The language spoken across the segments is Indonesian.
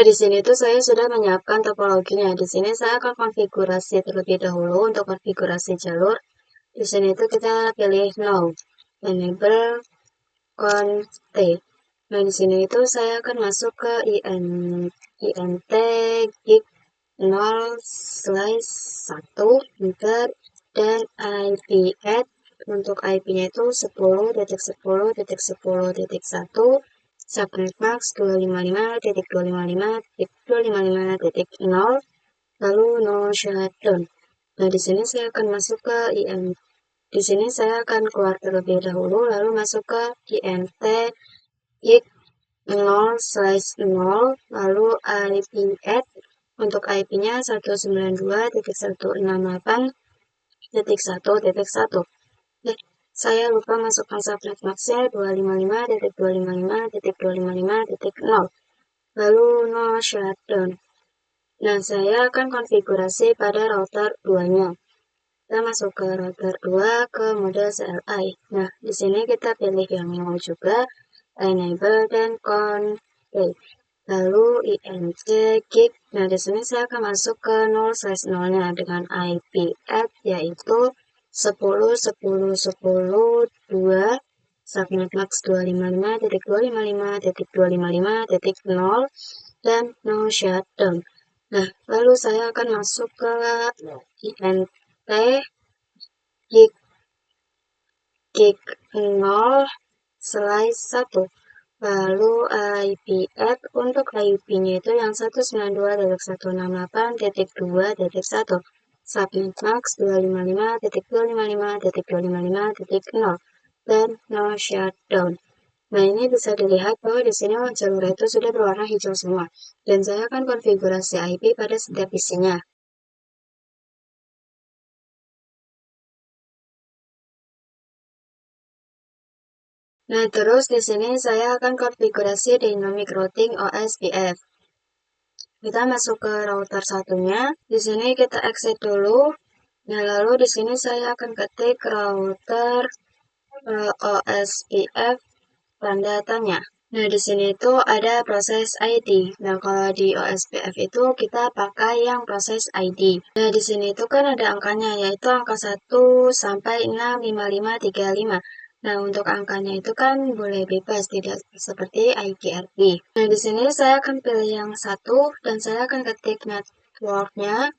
di sini tuh saya sudah menyiapkan topologinya. Di sini saya akan konfigurasi terlebih dahulu untuk konfigurasi jalur. Di sini tuh kita pilih no, enable config. Nah, di sini itu saya akan masuk ke int gig 0/1 enter dan IP add. Untuk IP-nya itu 10.10.10.1 subnet max 255.255.255.0 lalu no shutdown. Nah, di sini saya akan masuk ke di sini saya akan keluar terlebih dahulu lalu masuk ke int gig 0/0 lalu IP add. Untuk IP-nya 192.168.1.1. Saya lupa masukkan subnet max-nya 255.255.255.0 lalu no shutdown. Nah, saya akan konfigurasi pada router 2-nya. Kita masuk ke router 2 ke mode CLI. Nah, di sini kita pilih yang mau juga, enable dan config. Lalu int gig. Nah, di sini saya akan masuk ke 0/0-nya dengan IP add yaitu 10.10.10.2 subnet max 255.255.255.0 dan no shutdown. Nah, lalu saya akan masuk ke int gig 0/1 lalu IP add. Untuk IP-nya itu yang 192.168.2.1 subnet max 255.255.255.0 dan no shutdown. Nah, ini bisa dilihat bahwa di sini jalur itu sudah berwarna hijau semua dan saya akan konfigurasi IP pada setiap isinya. Nah, terus di sini saya akan konfigurasi dynamic routing OSPF. Kita masuk ke router satunya. Di sini kita exit dulu. Nah, lalu di sini saya akan ketik router OSPF tanda tanya. Nah, di sini itu ada proses ID. Nah, kalau di OSPF itu kita pakai yang proses ID. Nah, di sini itu kan ada angkanya, yaitu angka 1 sampai 65535. Nah, untuk angkanya itu kan boleh bebas, tidak seperti IGRP. Nah, di sini saya akan pilih yang 1 dan saya akan ketik networknya.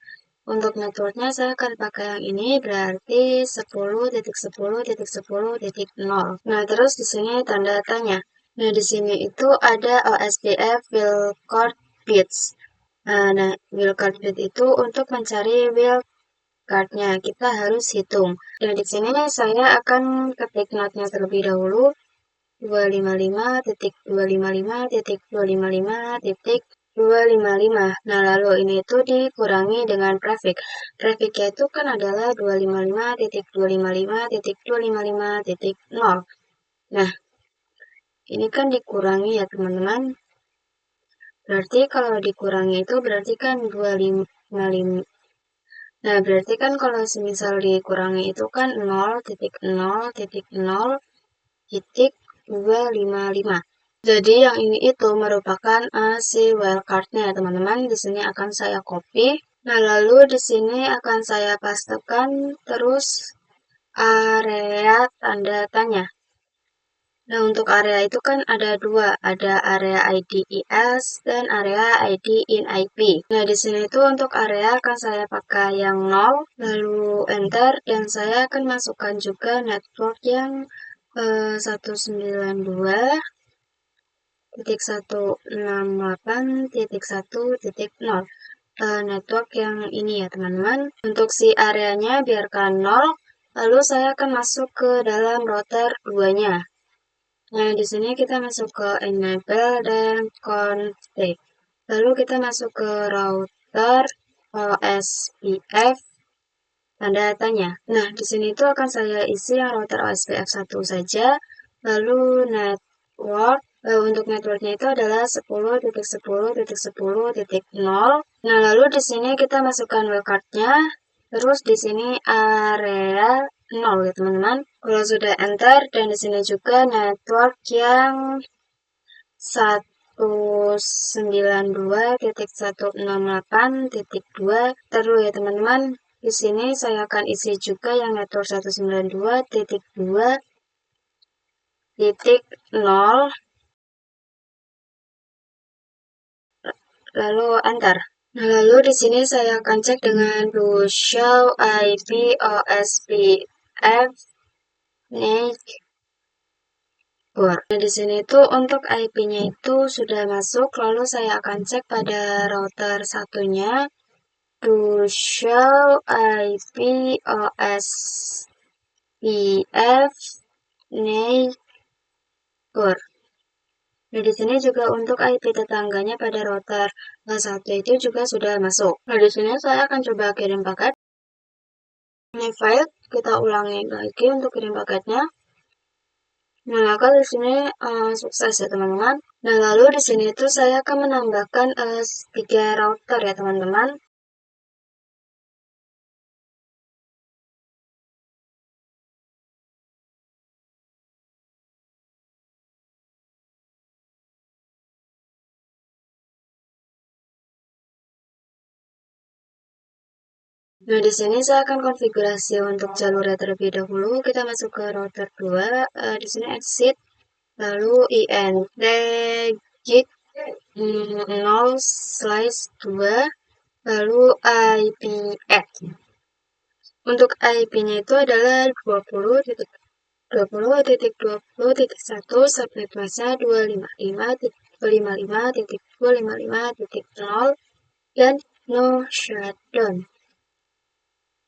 Untuk networknya saya akan pakai yang ini, berarti 10.10.10.0. Nah, terus di sini tanda tanya. Nah, di sini itu ada OSPF wildcard bits. Nah, wildcard bit itu untuk mencari wildcard-nya, kita harus hitung. Dan di sini saya akan ketik node-nya terlebih dahulu, 255.255.255. Nah, lalu ini itu dikurangi dengan prefix. Prefixnya itu kan adalah 255.255.255.0. Nah, ini kan dikurangi ya, teman-teman. Berarti kalau dikurangi itu berarti kan 255. Nah, berarti kan kalau semisal dikurangi itu kan 0.0.0.255. Jadi yang ini itu merupakan si wildcard-nya, teman-teman. Di sini akan saya copy. Nah, lalu di sini akan saya pastekan terus area tanda tanya. Nah, untuk area itu kan ada dua, ada area IDES dan area ID in IP. Nah, di sini itu untuk area akan saya pakai yang 0, lalu enter, dan saya akan masukkan juga network yang 192.168.1.0 network yang ini ya, teman-teman. Untuk si areanya biarkan 0, lalu saya akan masuk ke dalam router 2-nya. Nah, di sini kita masuk ke enable dan config. Lalu kita masuk ke router OSPF tanda tanya. Nah, di sini itu akan saya isi yang router OSPF 1 saja. Lalu network, untuk networknya itu adalah 10.10.10.0. Nah, lalu di sini kita masukkan wildcard-nya. Terus di sini area 0 ya, teman-teman. Kalau sudah enter, dan di sini juga network yang 192.168.2. Terus ya teman-teman, di sini saya akan isi juga yang network 192.2.0, lalu enter. Nah, lalu di sini saya akan cek dengan do show IP OSPF neighbor. Nah, di sini itu untuk IP-nya itu sudah masuk, lalu saya akan cek pada router satunya do show IP OSPF neighbor. Nah, di sini juga untuk IP tetangganya pada router satu itu juga sudah masuk. Nah, di sini saya akan coba kirim paket. Ini file, kita ulangi lagi untuk kirim paketnya. Nah, maka di sini sukses ya teman-teman. Nah, lalu di sini itu saya akan menambahkan 3 router ya teman-teman. Nah, di sini saya akan konfigurasi untuk jalurnya terlebih dahulu. Kita masuk ke router 2. Di sini exit, lalu int gig0/2, lalu IP add. Untuk IP-nya itu adalah 20.20.20.1, subnet masknya 255.255.255.0, dan no shutdown.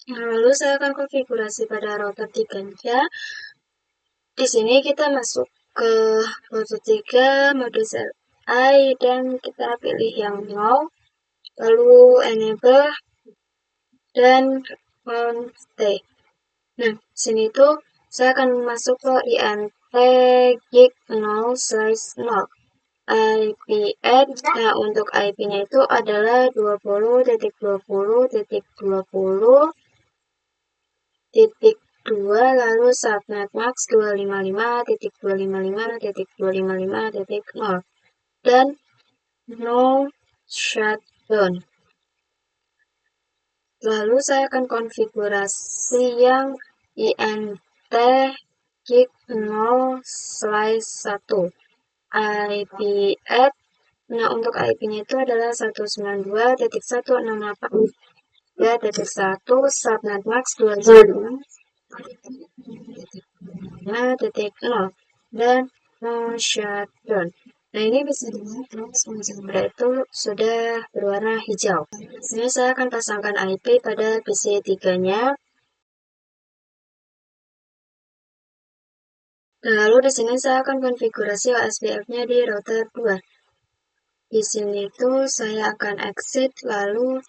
Lalu saya akan konfigurasi pada router 3-nya. Di sini kita masuk ke router 3, mode CLI, dan kita pilih yang 0, lalu enable, dan stay. Nah, sini tuh saya akan masuk ke int gig0/0 IP add. Nah, untuk IP-nya itu adalah 20.20.20.2, lalu subnet max 255.255.255.0, dan no shutdown. Lalu saya akan konfigurasi yang int gig0/1 IP add. Nah, untuk IP-nya itu adalah 192.168.3.1, subnet max 255.0, dan no shutdown. Nah, ini bisa dilihat sebenarnya itu sudah berwarna hijau. Ini saya akan pasangkan IP pada PC 3-nya. Nah, lalu di sini saya akan konfigurasi OSPF-nya di router 2. Di sini itu saya akan exit, lalu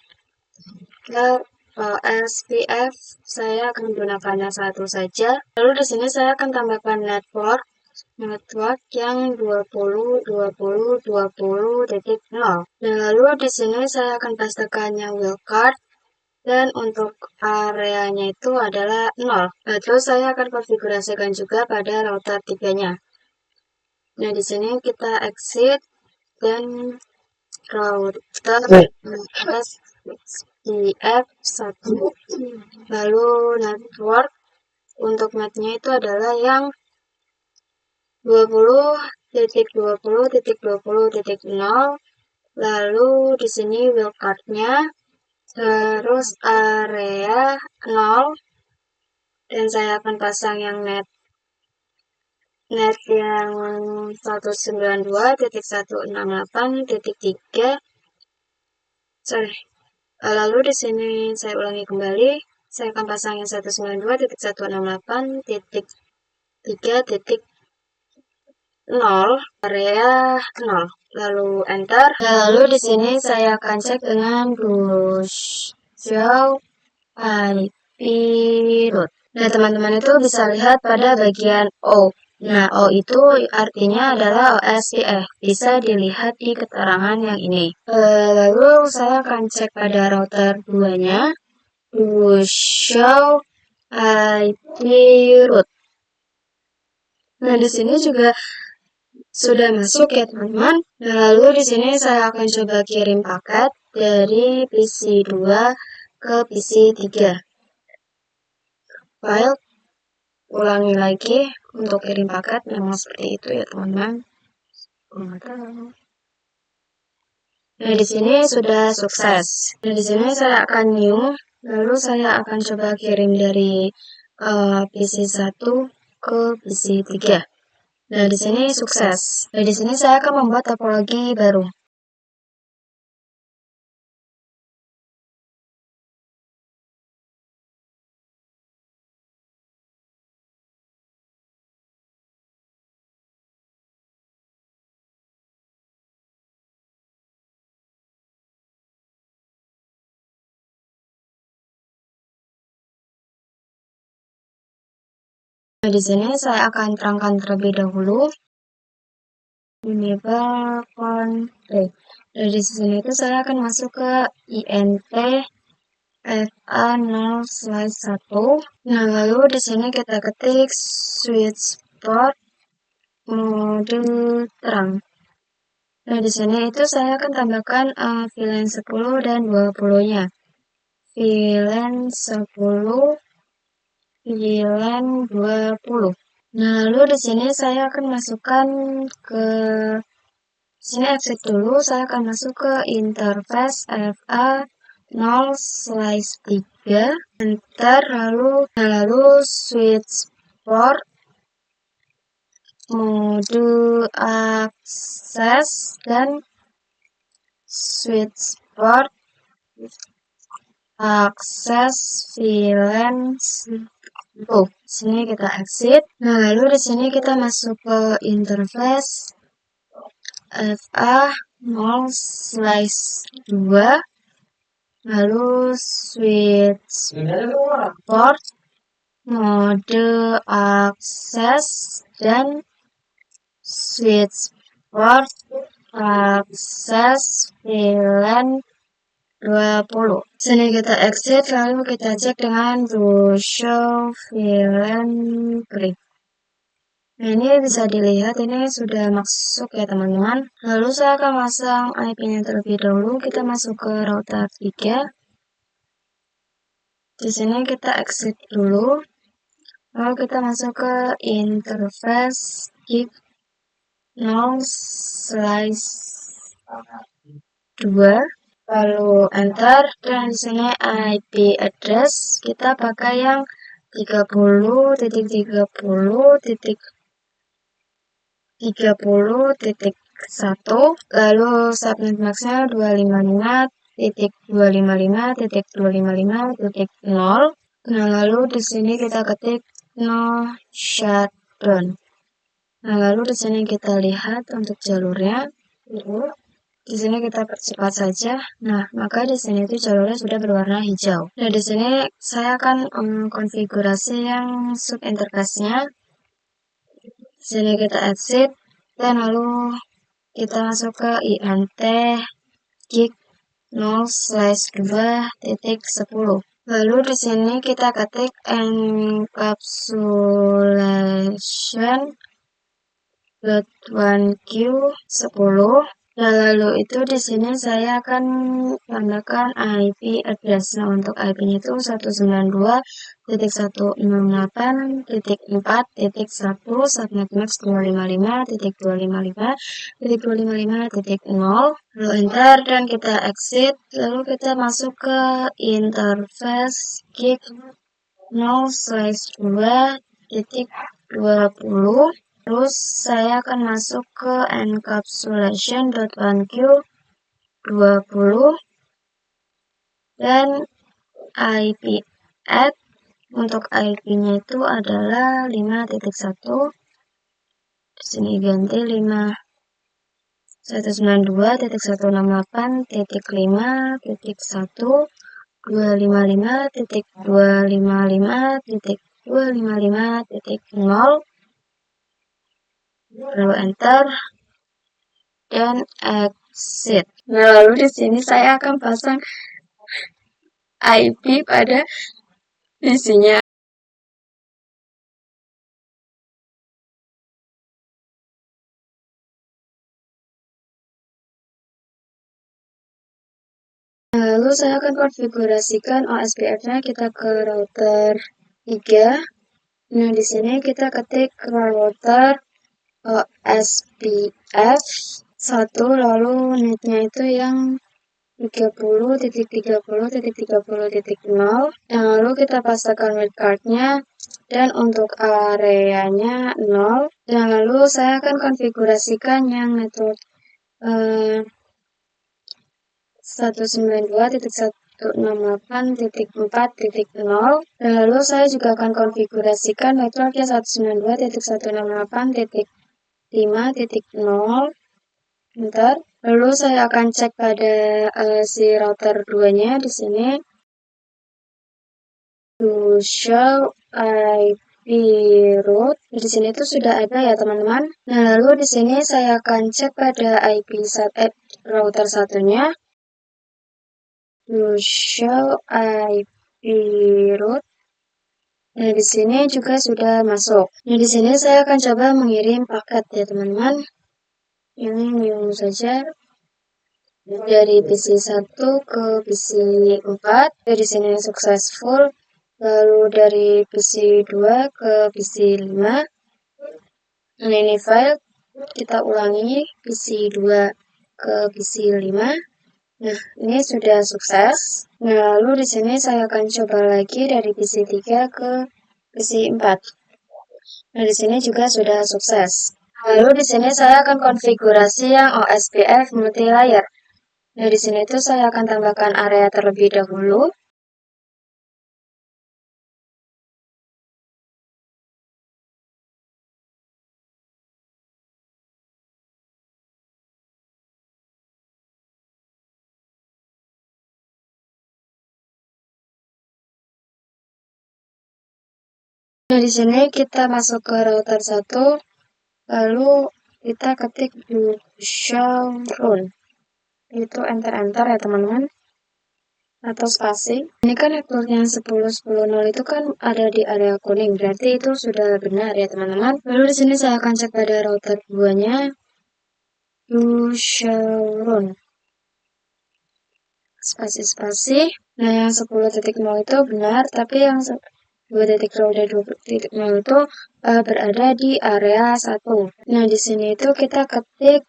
ke OSPF saya akan menggunakannya satu saja. Lalu di sini saya akan tambahkan network yang 20.20.20.0. Nah, lalu di sini saya akan pastikan yang wildcard, dan untuk areanya itu adalah 0. Nah, terus saya akan konfigurasikan juga pada router 3-nya. Nah, di sini kita exit, dan router SPF1, lalu network untuk NAT-nya itu adalah yang 20.20.20.0, lalu di sini wildcard-nya, terus area 0, dan saya akan pasang yang net yang 192.168.3. Lalu di sini saya ulangi kembali, saya akan pasang yang 192.168.3.0 area 0, lalu enter. Lalu di sini saya akan cek dengan show IP root. Nah, teman-teman itu bisa lihat pada bagian O. Nah, O itu artinya adalah OSPF. Bisa dilihat di keterangan yang ini. Lalu saya akan cek pada router 2-nya. Show IP root. Nah, di sini juga Sudah masuk ya teman-teman. Nah, lalu di sini saya akan coba kirim paket dari PC 2 ke PC 3. File, ulangi lagi untuk kirim paket, memang seperti itu ya teman-teman. Nah, di sini sudah sukses. Nah, di sini saya akan new, lalu saya akan coba kirim dari PC 1 ke PC 3. Nah, di sini sukses. Nah, di sini saya akan membuat topologi baru. Nah, di sini saya akan terangkan terlebih dahulu. Enable config. Nah, di sini itu saya akan masuk ke int fa0/1. Nah, lalu di sini kita ketik switch port mode terang. Nah, di sini itu saya akan tambahkan VLAN 10 dan 20-nya. VLAN 10, VLAN 20. Nah, lalu di sini saya akan masukkan ke sini exit dulu, saya akan masuk ke interface FA0/3, enter, lalu switch port mode akses dan switch port akses VLAN. Sini kita exit. Nah, lalu di sini kita masuk ke interface FA0/2, lalu switch port mode akses dan switch port akses VLAN 20. Sini kita exit, lalu kita cek dengan show VLAN grid. Nah, ini bisa dilihat ini sudah masuk ya teman-teman. Lalu saya akan masang IP-nya terlebih dahulu. Kita masuk ke router 3. Di sini kita exit dulu. Lalu kita masuk ke interface gig 0/2. Lalu enter, dan di sini IP address kita pakai yang 30.30.30.1, lalu subnet maxnya 255.255.255.0. Nah, lalu di sini kita ketik no shutdown. Nah, lalu di sini kita lihat untuk jalurnya. Di sini kita percepat saja. Nah, maka di sini itu jalurnya sudah berwarna hijau. Nah, di sini saya akan konfigurasi yang sub interface-nya. Di sini kita exit dan lalu kita masuk ke int gig 0/2.10. Lalu di sini kita ketik encapsulation.1q 10. Nah, lalu itu di sini saya akan tambahkan IP address. Nah, untuk IP-nya itu 192.168.4.1 subnet max 255.255.255.0. Lalu enter dan kita exit. Lalu kita masuk ke interface gig 0/2.20. Terus saya akan masuk ke encapsulation.1q 20 dan IP add. Untuk IP-nya itu adalah 5.1. Di sini ganti 192.168.5.255.255.255.0. Lalu enter dan exit. Nah, lalu di sini saya akan pasang IP pada PC-nya. Lalu saya akan konfigurasikan OSPF-nya kita ke router 3. Nah, di sini kita ketik router OSPF 1, lalu netnya itu yang 30.30.30.0, dan lalu kita pastikan wildcard-nya, dan untuk areanya 0, dan lalu saya akan konfigurasikan yang network 192.168.4.0, dan lalu saya juga akan konfigurasikan networknya 192.168.5.0. Bentar. Lalu saya akan cek pada si router 2-nya di sini. To show IP route. Di sini itu sudah ada ya, teman-teman. Nah, lalu di sini saya akan cek pada IP router satunya. To show IP route. Nah, di sini juga sudah masuk. Nah, di sini saya akan coba mengirim paket ya, teman-teman. Ini new saja. Dari PC 1 ke PC 4, dari sini successful, lalu dari PC 2 ke PC 5. Nah, ini file, kita ulangi PC 2 ke PC 5. Nah, ini sudah sukses. Nah, lalu di sini saya akan coba lagi dari PC 3 ke PC 4. Nah, di sini juga sudah sukses. Lalu di sini saya akan konfigurasi yang OSPF multi-layer. Nah, di sini itu saya akan tambahkan area terlebih dahulu. Nah, di sini kita masuk ke router 1, lalu kita ketik show run. Itu enter-enter ya, teman-teman. Atau spasi. Ini kan network yang 10.10.0 itu kan ada di area kuning, berarti itu sudah benar ya, teman-teman. Lalu di sini saya akan cek pada router 2-nya. Show run. Spasi-spasi. Nah, yang 10.0 itu benar, tapi yang 2.0 dan 2.0 itu berada di area 1. Nah, di sini itu kita ketik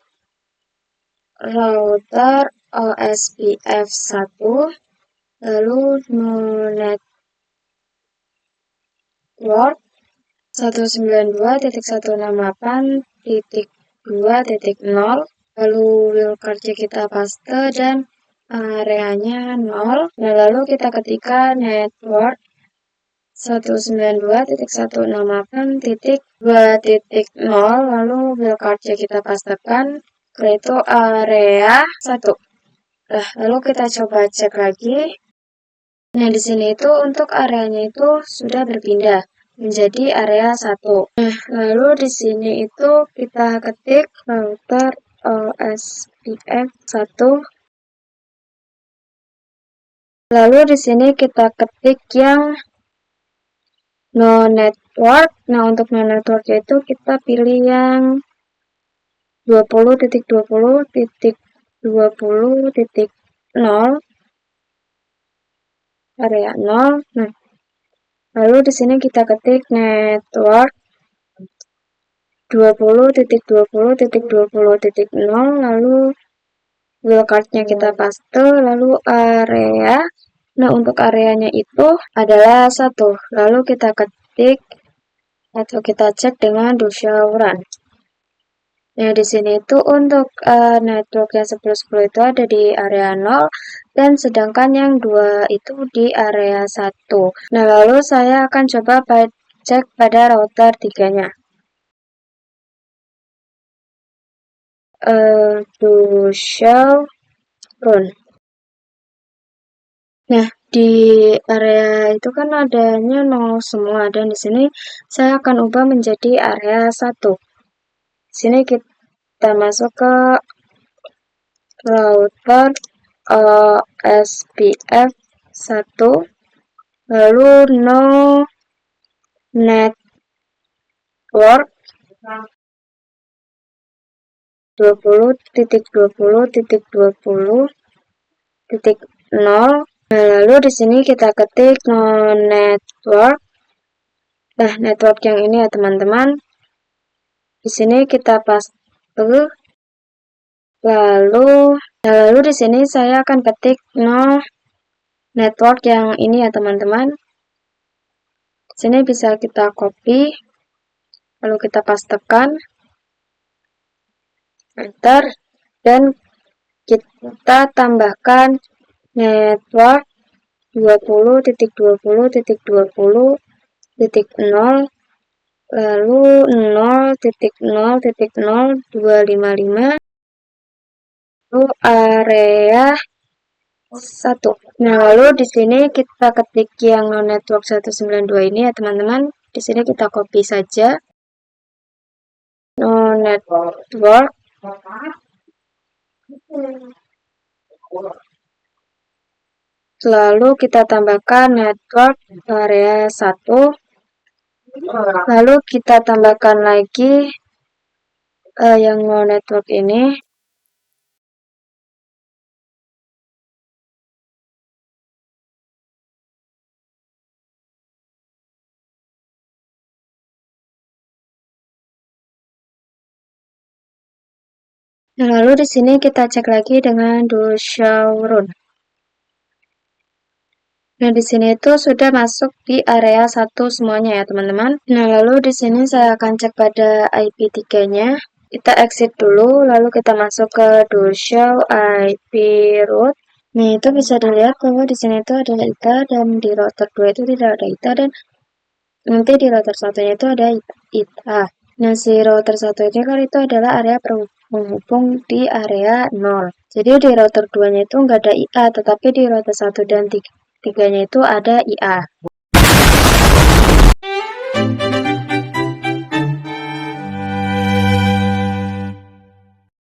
router OSPF 1, lalu no network 192.168.2.0, lalu wildcard kita paste dan areanya 0. Nah, lalu kita ketikkan network 192.168.2.0, lalu wildcard kita pastekan, yaitu area 1. Nah, lalu kita coba cek lagi. Nah, di sini itu untuk areanya itu sudah berpindah menjadi area 1. Nah, lalu di sini itu kita ketik router OSPF 1. Lalu di sini kita ketik yang no network. Nah, untuk no network itu kita pilih yang 20.20.20.0 area 0. Nah, lalu di sini kita ketik network 20.20.20.0, lalu wildcard-nya kita paste, lalu area. Nah, untuk areanya itu adalah 1. Lalu kita ketik atau kita cek dengan do show run. Nah, di sini itu untuk network yang 10.10 itu ada di area 0, dan sedangkan yang 2 itu di area 1. Nah, lalu saya akan coba cek pada router 3-nya. To show run. Nah, di area itu kan adanya 0 semua, dan di sini saya akan ubah menjadi area 1. Di sini kita masuk ke router OSPF 1, lalu no network 20.20.20.0, 0. Nah, lalu di sini kita ketik no network. Nah, network yang ini ya teman-teman. Di sini kita paste. Lalu di sini saya akan ketik no network yang ini ya teman-teman. Di sini bisa kita copy, lalu kita pastekan, enter, dan kita tambahkan network 20.20.20.0 lalu 0.0.0255 lalu area 1. Nah, lalu di sini kita ketik yang network 192 ini ya teman-teman. Di sini kita copy saja. No network. Lalu kita tambahkan network area 1. Lalu kita tambahkan lagi yang no network ini. Nah, lalu di sini kita cek lagi dengan do show run. Nah, di sini itu sudah masuk di area 1 semuanya ya, teman-teman. Nah, lalu di sini saya akan cek pada IP3-nya. Kita exit dulu, lalu kita masuk ke do show IP route. Nah, itu bisa dilihat bahwa di sini itu ada ITA dan di router 2 itu tidak ada ITA dan nanti di router 1-nya itu ada ITA. Nah, si router 1 ini kan itu adalah area penghubung di area 0. Jadi di router 2-nya itu nggak ada IA, tetapi di router 1 dan 3-nya itu ada IA.